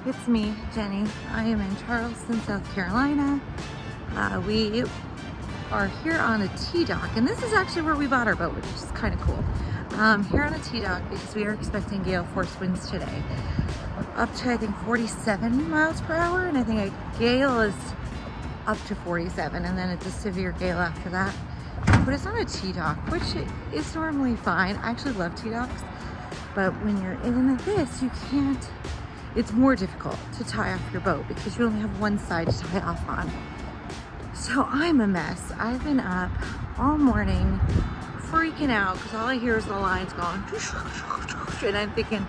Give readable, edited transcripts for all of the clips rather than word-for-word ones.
It's me, Jenny. I am in Charleston, South Carolina. We are here on a T-dock, and this is actually where we bought our boat, which is kind of cool. Here on a T-dock because we are expecting gale force winds today. Up to, I think, 47 miles per hour, and I think a gale is up to 47, and then it's a severe gale after that. But it's on a T-dock, which is normally fine. I actually love T-docks, but when you're in this, you can't. It's more difficult to tie off your boat because you only have one side to tie off on. So I'm a mess. I've been up all morning freaking out because all I hear is the lines going, and I'm thinking,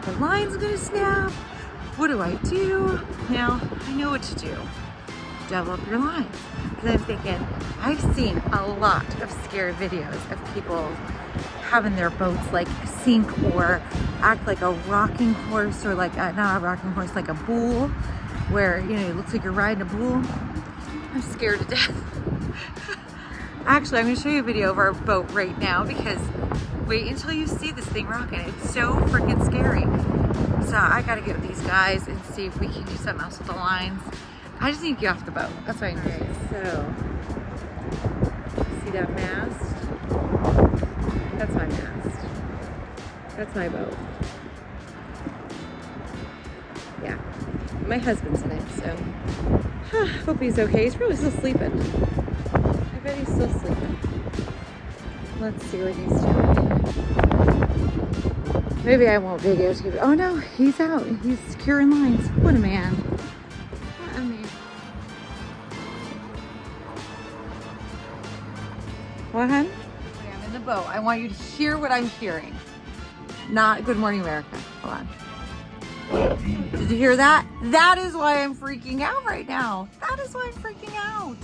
the line's gonna snap. What do I do? Now, I know what to do. Double up your lines. Because I'm thinking, I've seen a lot of scary videos of people having their boats like sink or act like a rocking horse, or like not a rocking horse, like a bull, where, you know, it looks like you're riding a bull. I'm scared to death. Actually, I'm going to show you a video of our boat right now because wait until you see this thing rocking. It's so freaking scary. So I got to get with these guys and see if we can do something else with the lines. I just need to get off the boat. That's what I need. Okay, so see that mast? That's my mast. That's my boat. Yeah, my husband's in it, so hope he's okay. He's probably still sleeping. I bet he's still sleeping. Let's see what he's doing. Maybe I won't videotape it. Oh no, he's out. He's securing lines. What a man. What a man. What, hon? I'm in the boat. I want you to hear what I'm hearing. Not Good Morning America. Hold on. Did you hear that? That is why I'm freaking out right now. That is why I'm freaking out.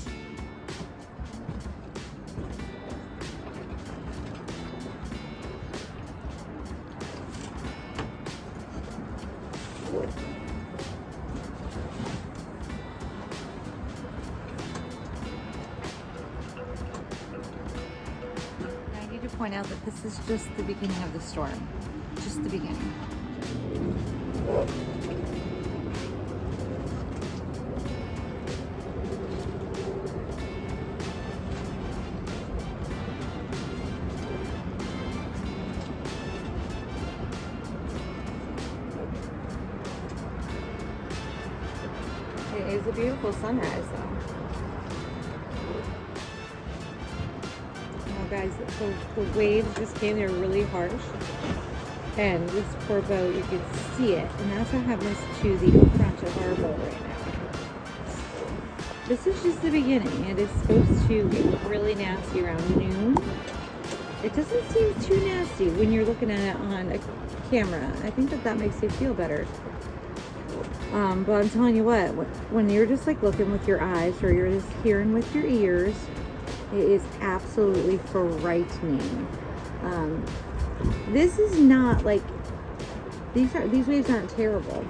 I need to point out that this is just the beginning of the storm. Just the beginning. It is a beautiful sunrise though. Oh guys, the waves just came, they were really harsh. And this poor boat, you can see it. And that's what happens to the front of our boat right now. This is just the beginning. It is supposed to get really nasty around noon. It doesn't seem too nasty when you're looking at it on a camera. I think that makes you feel better. But I'm telling you what, when you're just like looking with your eyes or you're just hearing with your ears, it is absolutely frightening. This is not like, these waves aren't terrible,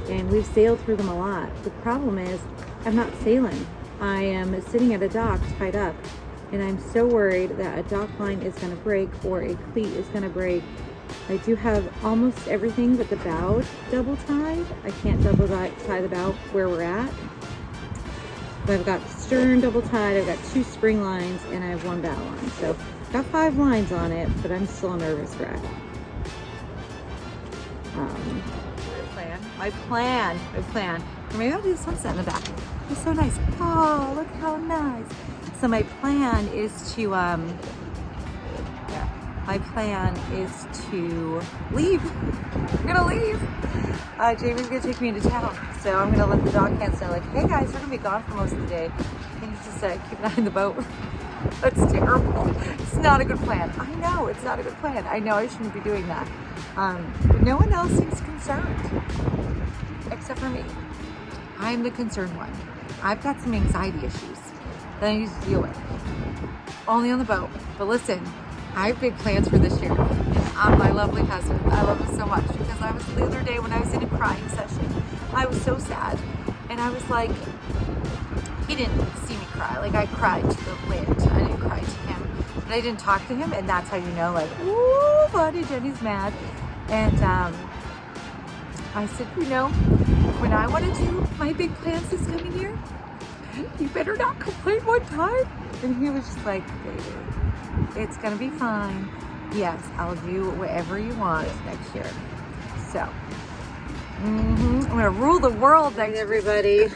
and we've sailed through them a lot. The problem is I'm not sailing. I am sitting at a dock tied up, and I'm so worried that a dock line is going to break or a cleat is going to break. I do have almost everything but the bow double tied. I can't double tie the bow where we're at. But I've got the stern double tied, I've got 2 spring lines, and I have 1 bow line. So I've got 5 lines on it, but I'm still a nervous wreck. My plan. Or maybe I'll do the sunset in the back. It's so nice. Oh, look how nice. So my plan is to, leave. I'm gonna leave. Jamie's gonna take me into town. So I'm gonna let the dog cats know, like, hey guys, we're gonna be gone for most of the day. Can you just keep an eye on the boat? That's terrible. It's not a good plan. I know, it's not a good plan. I know I shouldn't be doing that. But no one else seems concerned. Except for me. I'm the concerned one. I've got some anxiety issues that I need to deal with. Only on the boat. But listen, I have big plans for this year. And my lovely husband, I love him so much because I was the other day when I was in a crying session, I was so sad. And I was like, he didn't see me cry. Like, I cried to the wind. I didn't cry to him. But I didn't talk to him, and that's how you know, like, ooh, buddy, Jenny's mad. And I said, you know, when I want to do my big plans this coming year, you better not complain one time. And he was just like, baby, it's gonna be fine. Yes, I'll do whatever you want next year. So, I'm gonna rule the world next year. Everybody,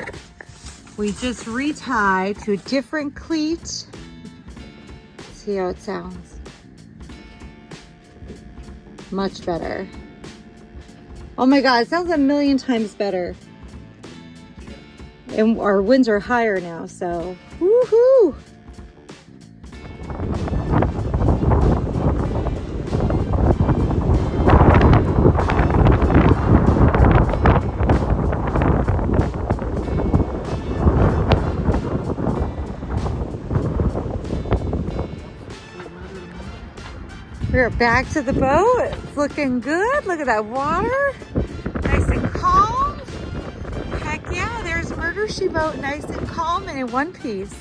we just retied to a different cleat. See how it sounds. Much better. Oh my God, it sounds a million times better. And our winds are higher now, so woohoo! We're back to the boat. It's looking good. Look at that water. Nice and calm. Heck yeah, there's Murder, She Boat, nice and calm and in one piece.